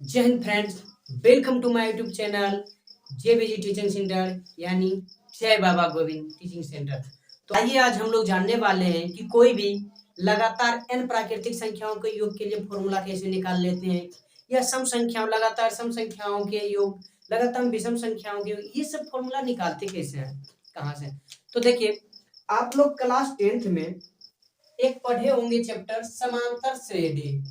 जय हिंद friends, welcome to my YouTube channel JBG teaching centre यानी जय बाबा गोविंद टीचिंग सेंटर। तो आइए आज हम लोग जानने वाले हैं कि कोई भी लगातार n प्राकृतिक संख्याओं के योग के लिए फॉर्मूला कैसे निकाल लेते हैं, या सम संख्याओं लगातार सम संख्याओं के योग, लगातार विषम संख्याओं के योग, ये सब फॉर्मूला निकालते कैसे हैं, कहाँ से। तो देखिए, आप लोग क्लास 10th में एक पढ़े होंगे चैप्टर समांतर श्रेणी।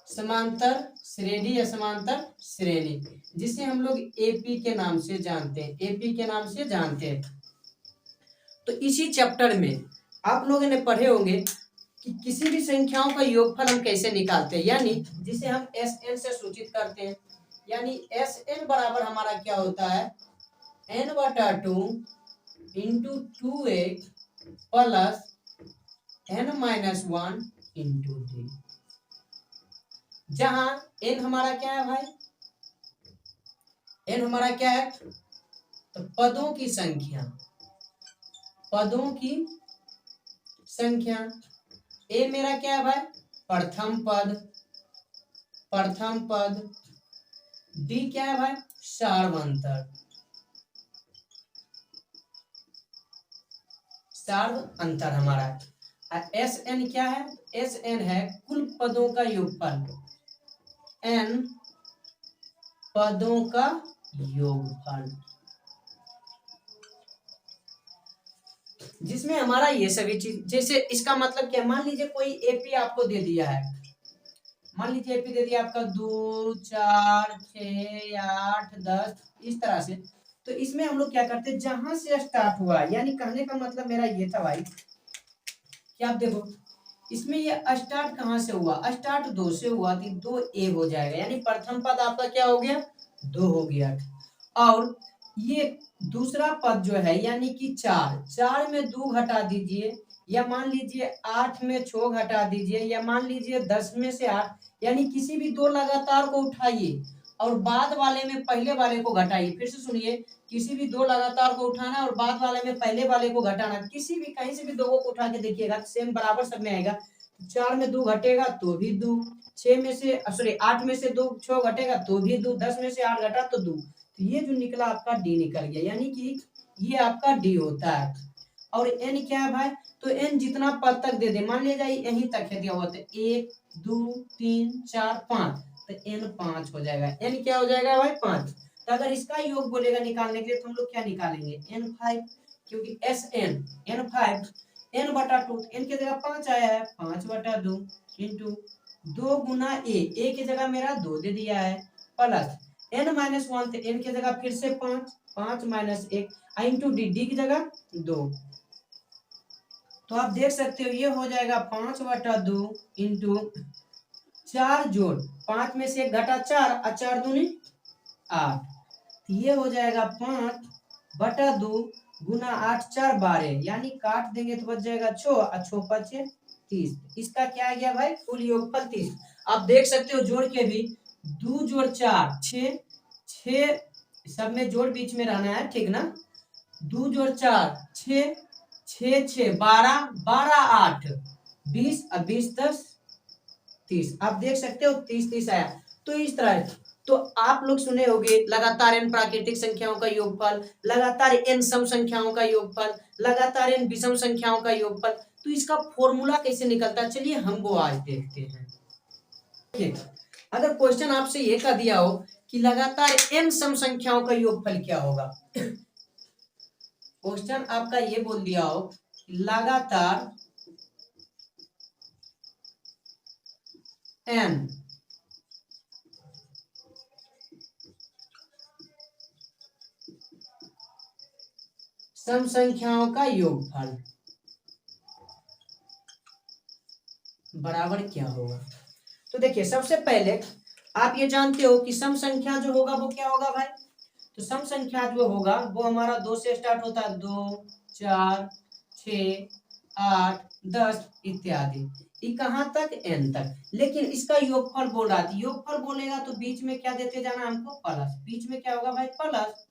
समांतर श्रेणी या समांतर श्रेणी, जिसे हम लोग एपी के नाम से जानते हैं, एपी के नाम से जानते हैं। तो इसी चैप्टर में आप लोगों ने पढ़े होंगे कि किसी भी संख्याओं का योगफल हम कैसे निकालते हैं, यानी जिसे हम एस एन से सूचित करते हैं। यानी एस एन बराबर हमारा क्या होता है, एन बटा 2 into 2 plus N minus 1 into 3, जहां n हमारा क्या है भाई, n हमारा क्या है, तो पदों की संख्या, पदों की संख्या। a मेरा क्या है भाई, प्रथम पद, प्रथम पद। d क्या है भाई, सार्वंतर, सार्वंतर हमारा। एस एन क्या है, एस एन है कुल पदों का योगफल, n पदों का योगफल, जिसमें हमारा ये सभी चीज, जैसे इसका मतलब क्या, मान लीजिए कोई एपी आपको दे दिया है, मान लीजिए एपी दे दिया आपका 2 4 6 8 10 इस तरह से। तो इसमें हम लोग क्या करते हैं, जहां से स्टार्ट हुआ, यानी कहने का मतलब मेरा ये था भाई कि आप देखो इसमें ये स्टार्ट कहाँ से हुआ, स्टार्ट 2 से हुआ, तो 2 ए हो जाएगा, यानी प्रथम पद आपका क्या हो गया, 2 हो गया। और ये दूसरा पद जो है यानी कि 4, 4 में 2 घटा दीजिए, या मान लीजिए 8 में 6 घटा दीजिए, या मान लीजिए 10 में से 8, यानी किसी भी दो लगातार को उठाइए और बाद वाले में पहले वाले को घटाइए। फिर से सुनिए, किसी भी दो लगातार को उठाना और बाद वाले में पहले वाले को घटाना, किसी भी कहीं से भी दो को उठा के देखिएगा सेम बराबर सब में आएगा। 4 में 2 घटेगा तो भी 2, 6 में से सॉरी 8 में से 2 6 घटेगा तो भी 2, 10 में से 8 घटा तो 2, तो ये जो निकला आपका डी निकल गया, यानी कि ये आपका डी होता है। और एन क्या है भाई, तो एन जितना पद तक दे दे, मान लिया जाए यहीं तक है दिया हुआ, तो 1 2 3 4 5, तो एन 5 हो जाएगा। एन क्या हो जाएगा भाई, 5। तो अगर इसका योग बोलेगा निकालने के लिए तो हम लोग क्या निकालेंगे, एन 5, क्योंकि एस एन एन 5 एन बटा 2, एन की जगह 5 आया है, 5 बटा 2 इंटू 2 गुना ए की जगह मेरा 2 दे दिया है, प्लस एन माइनस 1, तो एन की जगह फिर से 5, 5 माइनस 1 इंटू डी, डी की जगह 2। तो आप देख सकते हो ये हो जाएगा 5 बटा 2 इंटू 4 जोड़ 5 में से 1 घटा 4, और 4 दूनी 8, तो ये हो जाएगा 5 बटा 2 गुना 8 4 12, यानी काट देंगे तो बच जाएगा 6, और 6 5 30। इसका क्या आ गया भाई, कुल योगफल 30। आप देख सकते हो जोड़ के भी, 2 जोड़ 4 6, 6 सब में जोड़ बीच में रहना है, ठीक ना। 2 जोड़ 4 6, 6 6 12, 12 8 20, और 20 10 30। आप देख सकते हो 30 30 आया। तो इस तरह, तो आप लोग सुने होंगे लगातार n प्राकृतिक संख्याओं का योगफल, लगातार n सम संख्याओं का योगफल, लगातार n विषम संख्याओं का योगफल। तो इसका फॉर्मूला कैसे निकलता है, चलिए हम वो आज देखते हैं। देखिए, अगर क्वेश्चन आपसे ये कह दिया हो कि लगातार n सम संख्याओं का योगफल क्या होगा, क्वेश्चन आपका ये बोल दिया हो लगातार n सम संख्याओं का योगफल बराबर क्या होगा। तो देखिए, सबसे पहले आप ये जानते हो कि सम संख्या जो होगा वो क्या होगा भाई, तो सम संख्या जो होगा वो हमारा 2 से स्टार्ट होता है, 2 4 6 8 10 इत्यादि, ये कहाँ तक, n तक। लेकिन इसका योगफल बोल रहा था, योगफल बोलेगा तो बीच में क्या देते जाना हमको, प्लस, बीच में क्या होगा भाई, प्लस,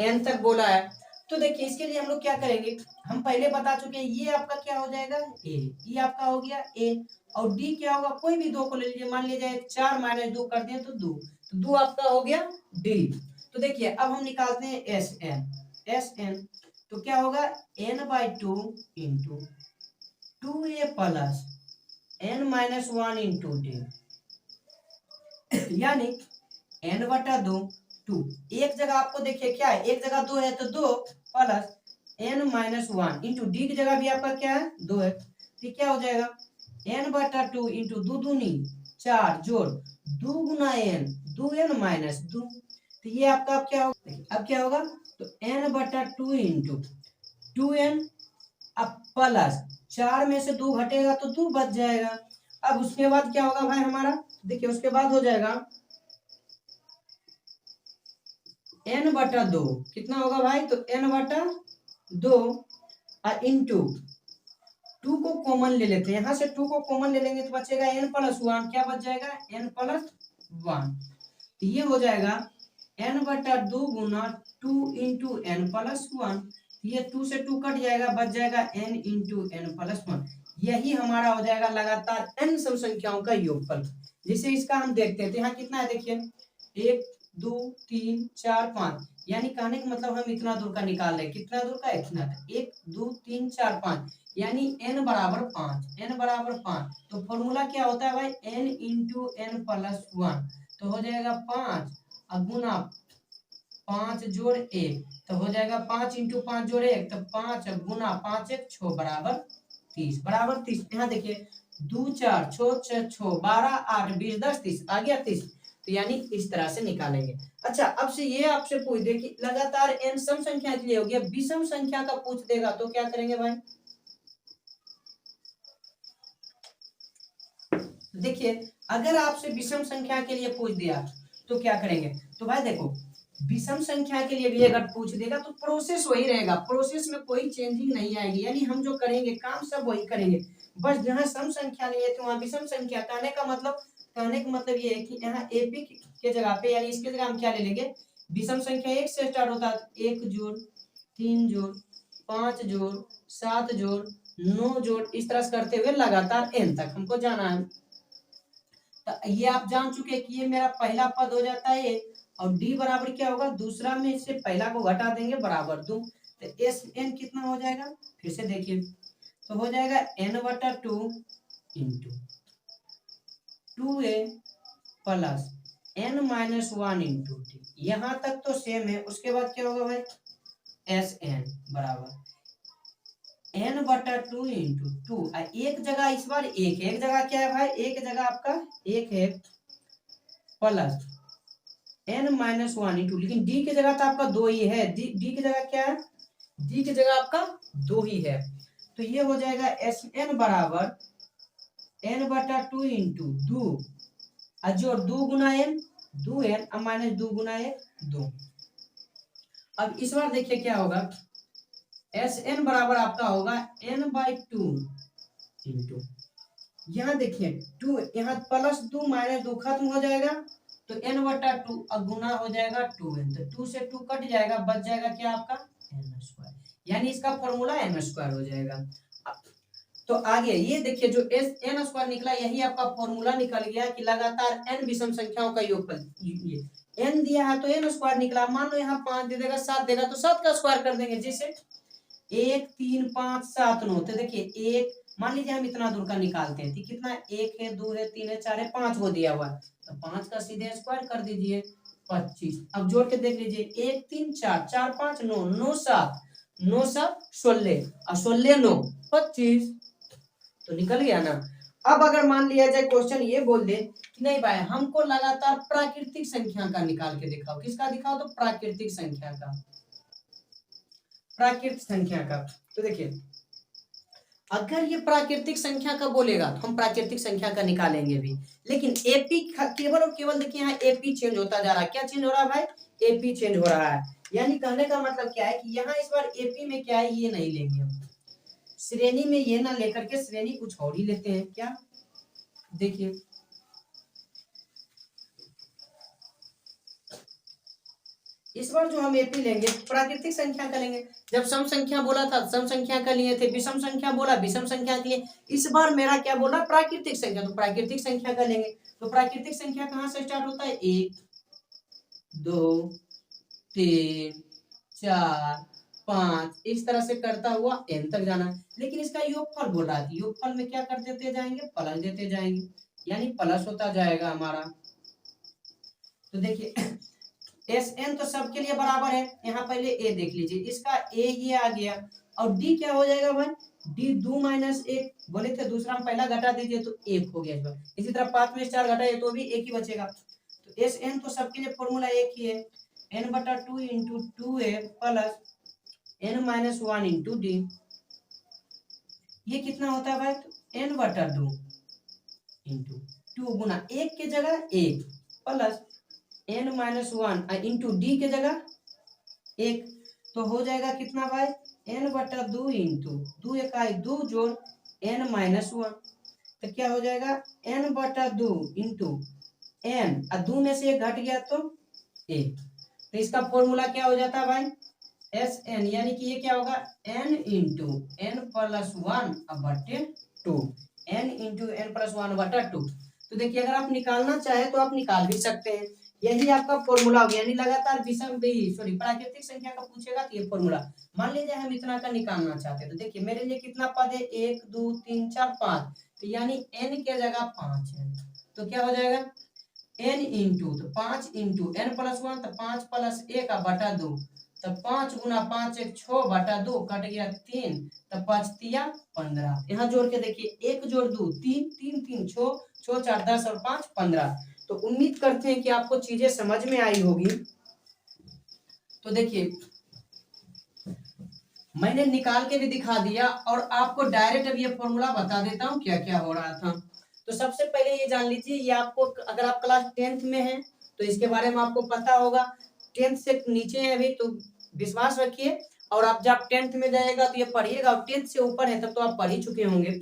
n तक बोला है। तो देखिए इसके लिए हम लोग क्या करेंगे, हम पहले बता चुके हैं, ये आपका क्या हो जाएगा ए, ये आपका हो गया ए, और डी क्या होगा, कोई भी दो को ले लीजिए, मान लीजिए 4 माइनस 2 कर दिए तो 2, तो 2 आपका हो गया डी। तो देखिए अब हम निकालते हैं एस एन, एस एन तो क्या होगा n/2 into 2a plus n-1 into D, यानी n/2 2, एक जगह आपको देखिए क्या है, एक जगह 2 है तो 2 प्लस n-1 इंटू डी की जगह भी आपका क्या है 2 है, तो क्या हो जाएगा n/2 इंटू 2 दूनी 4 जोड़ 2 गुना n 2n माइनस 2, तो ये आपका अब क्या होगा, अब क्या होगा तो n/2 इंटू 2n अब प्लस 4 में से 2 घटेगा तो 2 बच जाएगा। अब उसके बाद क्या होगा भाई हमारा, देखिए उसके बाद हो जाएगा n/2 कितना होगा भाई, तो n/2 और इंटू 2 को कॉमन ले लेते हैं, यहाँ से 2 को कॉमन ले लेंगे तो बचेगा n+1, क्या बच जाएगा n+1, तो ये हो जाएगा n/2 गुना 2 इंटू n+1, ये 2 से 2 कट जाएगा, बच जाएगा n इंटू n+1, यही हमारा हो जाएगा लगातार n सम संख्याओं का योगफल। जिसे इसका हम देखते हैं तो यहाँ कितना है, देखिए 1 2 3 4 5, यानी कहने का मतलब हम इतना दूर का निकाल रहे हैं, कितना दूर का, इतना 1 2 3 4 5, यानी n बराबर 5, n बराबर 5, तो फॉर्मूला क्या होता है भाई n इंटू n+1, तो हो जाएगा 5 और गुना 5 जोड़ 1, तो हो जाएगा 5 इंटू 5 जोड़ 1, तो 5 गुना 5 1 6 बराबर 30, बराबर 30। यहाँ देखिए 2 4 6 6 6 12 8 20 10 30 आ गया 30, तो यानी इस तरह से निकालेंगे। अच्छा अब से ये आपसे पूछ दे कि लगातार n सम संख्या के लिए हो गया, विषम संख्या का पूछ देगा तो क्या करेंगे भाई, देखिए अगर आपसे विषम संख्या के लिए पूछ दिया तो क्या करेंगे, तो भाई देखो विषम संख्या के लिए भी अगर पूछ देगा तो प्रोसेस वही रहेगा, प्रोसेस में कोई चेंजिंग नहीं आएगी, यानी हम जो करेंगे काम सब वही करेंगे, बस जहाँ सम संख्या नहीं है तो वहाँ विषम संख्या। कहने का मतलब ये है कि यहाँ एपी के जगह पे, यानी इसके जगह हम क्या ले लेंगे, विषम संख्या 1 से स्टार्ट होता है, 1 जोड़ 3 जोड़ 5 जोड़ 7 जोड़ 9 जोड़, इस तरह से करते हुए लगातार n तक हमको जाना है। तो ये आप जान चुके हैं कि ये मेरा पहला पद हो जाता है, और डी बराबर क्या होगा, दूसरा में से पहला को घटा देंगे बराबर 2, तो एस एन कितना हो जाएगा, फिर से देखिए तो हो जाएगा n/2 into 2a plus n-1 into T, यहाँ तक तो सेम है। उसके बाद क्या होगा भाई एस एन बराबर n/2 इंटू 2, एक जगह इस बार एक जगह क्या है भाई, एक जगह आपका एक है प्लस n-1 इंटू, लेकिन डी की जगह तो आपका 2 ही है, डी की जगह क्या है, डी की जगह आपका 2 ही है, तो ये हो जाएगा एस एन बराबर n/2 इंटू 2 जोड़ 2 गुना n 2n अब माइनस 2 गुना 1 2। अब इस बार देखिए क्या होगा, एस एन बराबर आपका होगा n/2 इंटू, यहाँ देखिए 2, यहाँ प्लस 2 माइनस 2 खत्म हो जाएगा, तो n/2 अब गुना हो जाएगा 2n, तो 2 से 2 कट जाएगा, बच जाएगा क्या आपका n², यानी इसका फॉर्मूला n² हो जाएगा। तो आगे ये देखिए जो n² निकला, यही आपका फॉर्मूला निकल गया कि लगातार n विषम संख्याओं का योगफल, ये n दिया है तो n² निकला, मान लो यहाँ 5 दे देगा 7 देगा तो 7 का स्क्वायर कर देंगे, जैसे 1 3 5 7 9, तो देखिए एक मान लीजिए हम इतना दूर का निकालते हैं, तो कितना 1 है 2 है 3 है 4 है 5 को दिया हुआ, तो 5 का सीधे स्क्वायर कर दीजिए 25। अब जोड़ के देख लीजिए 1 3 4 4 5 9 9 7 9 7 16 और 16 9 25, तो निकल गया ना। अब अगर मान लिया जाए क्वेश्चन ये बोल दे कि नहीं भाई हमको लगातार प्राकृतिक संख्या का निकाल के दिखाओ, किसका दिखाओ, तो प्राकृतिक संख्या का, प्राकृतिक संख्या का, तो देखिए अगर ये प्राकृतिक संख्या का बोलेगा तो हम प्राकृतिक संख्या का निकालेंगे भी, लेकिन एपी केवल और केवल देखिए यहाँ एपी चेंज होता जा रहा है, क्या चेंज हो रहा है भाई, एपी चेंज हो रहा है, यानी कहने का मतलब क्या है कि यहाँ इस बार एपी में क्या है, ये नहीं लेंगे हम, श्रेणी में ये ना लेकर के श्रेणी कुछ और ही लेते हैं, क्या देखिए इस बार जो हम एपी लेंगे प्राकृतिक संख्या का लेंगे। जब सम संख्या बोला था सम संख्या का लिए थे, विषम संख्या बोला विषम संख्या के लिए। इस बार मेरा क्या बोला, प्राकृतिक संख्या, तो प्राकृतिक संख्या का लेंगे। तो प्राकृतिक संख्या कहाँ से स्टार्ट होता है, 1 2 3 4 5 इस तरह से करता हुआ n तक जाना है। लेकिन इसका योगफल बोल रहा है, योगफल में क्या कर देते जाएंगे, प्लस देते जाएंगे, यानी प्लस होता जाएगा हमारा। तो देखिए Sn तो सबके लिए बराबर है, यहाँ पहले a देख लीजिए, इसका a ये आ गया और d क्या हो जाएगा भाई, d 2 माइनस 1 बोले थे, दूसरा हम पहला घटा दीजिए तो 1 हो गया इस बार। इसी तरह 5 में 4 घटाए तो भी 1 ही बचेगा। तो Sn तो सबके लिए फॉर्मूला एक ही है, n/2 into 2a plus n minus 1 into D. ये कितना होता है भाई, तो n/2 इंटू 2 गुना 1 के जगह 1 plus n minus 1 into D के जगह 1, तो हो जाएगा कितना भाई, n/2 इंटू 2 इकाई 2 जोड़ n माइनस 1, तो क्या हो जाएगा n/2 इंटू n, और 2 में से 1 घट गया तो 1, तो इसका फॉर्मूला क्या हो जाता है भाई, Sn, यानी कि ये क्या होगा, n into n plus 1/2, n into n plus 1/2। तो देखिए अगर आप निकालना चाहे तो आप निकाल भी सकते हैं, यही आपका फॉर्मूला हो गया, यानी लगातार विषम सॉरी प्राकृतिक संख्या का पूछेगा तो ये फॉर्मूला। मान लीजिए हम इतना का निकालना चाहते हैं, तो देखिए मेरे लिए कितना पद है, 1 2 3 4 5, तो यानी n के जगह 5 है, तो क्या हो जाएगा n इंटू, तो 5 इंटू n प्लस 1, तो 5 प्लस 1/2, तो 5 गुना 5 1 6/2 कट गया 3, तो 5 तिया 15। यहाँ जोड़ के देखिए 1 जोड़ 2 3 3 3 6 6 4 10 और 5 15। तो उम्मीद करते हैं कि आपको चीजें समझ में आई होगी। तो देखिए मैंने निकाल के भी दिखा दिया और आपको डायरेक्ट अब ये फॉर्मूला बता देता हूँ क्या क्या हो रहा था। तो सबसे पहले ये जान लीजिए, ये आपको अगर आप क्लास 10th में हैं तो इसके बारे में आपको पता होगा, 10th से नीचे है अभी तो विश्वास रखिए, और आप जब 10th में जाएगा तो ये पढ़िएगा, और 10th से ऊपर है तब तो आप पढ़ ही चुके होंगे।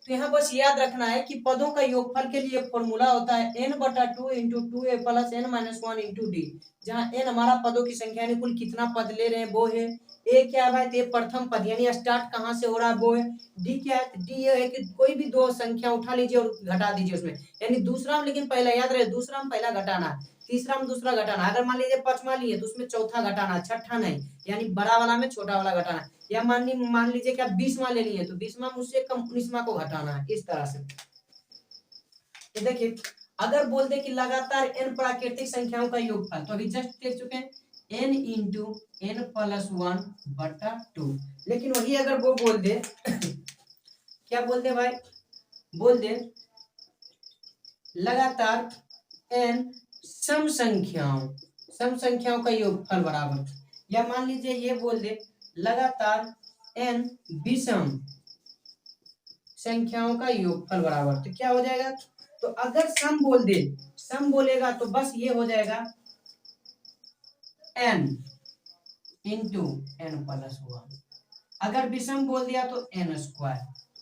तो यहाँ बस याद रखना है कि पदों का योगफल के लिए फॉर्मूला होता है n/2 into 2a plus n minus 1 into D, जहाँ n हमारा पदों की संख्या है, कुल कितना पद ले रहे हैं वो है, ए क्या है भाई, तो प्रथम पद यानी स्टार्ट कहाँ से हो रहा है वो है, डी क्या है, डी ये है कि कोई भी दो संख्या उठा लीजिए और घटा दीजिए उसमें, यानी दूसरा, लेकिन पहला याद रहे दूसरा में पहला घटाना है, तीसरा में दूसरा घटाना, अगर मान लीजिए पांचवा लिए तो उसमें चौथा घटाना, छठा नहीं, यानी बड़ा वाला में छोटा वाला घटाना, या मान लीजिए कि आप 20वां ले लिए तो 20वां में उससे कम 19वां को घटाना है, इस तरह से। तो देखिए अगर बोल दे कि लगातार n प्राकृतिक संख्याओं का योगफल, तो अभी जस्ट देख चुके हैं n इंटू n प्लस 1/2, लेकिन वही अगर वो बोल दे क्या बोल दे भाई, बोल दे लगातार n सम संख्याओं का योगफल बराबर, या मान लीजिए ये बोल दे लगातार n विषम संख्याओं का योगफल बराबर, तो क्या हो जाएगा, तो अगर सम बोल दे, सम बोलेगा तो बस ये हो जाएगा n इंटू n प्लस 1, अगर विषम बोल दिया तो n²।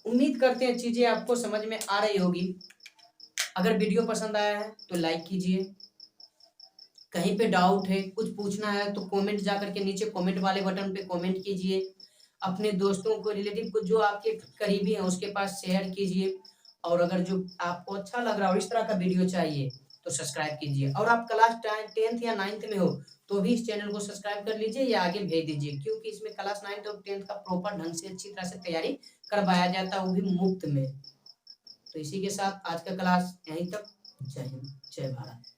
उम्मीद करते हैं चीजें आपको समझ में आ रही होगी। अगर वीडियो पसंद आया है तो लाइक कीजिए, कहीं पे डाउट है कुछ पूछना है तो कमेंट जाकर के नीचे कमेंट वाले बटन पे कमेंट कीजिए, अपने दोस्तों को रिलेटिव को जो आपके करीबी हैं उसके पास शेयर कीजिए, और अगर जो आपको अच्छा लग रहा हो इस तरह का वीडियो चाहिए तो सब्सक्राइब कीजिए, और आप क्लास 10th या 9th में हो तो भी इस चैनल को सब्सक्राइब कर लीजिए या आगे भेज दीजिए, क्योंकि इसमें क्लास 9th और 10th का प्रॉपर ढंग से अच्छी तरह से तैयारी करवाया जाता है, वो भी मुफ्त में। तो इसी के साथ आज का क्लास यहीं तक। जय हिंद, जय भारत।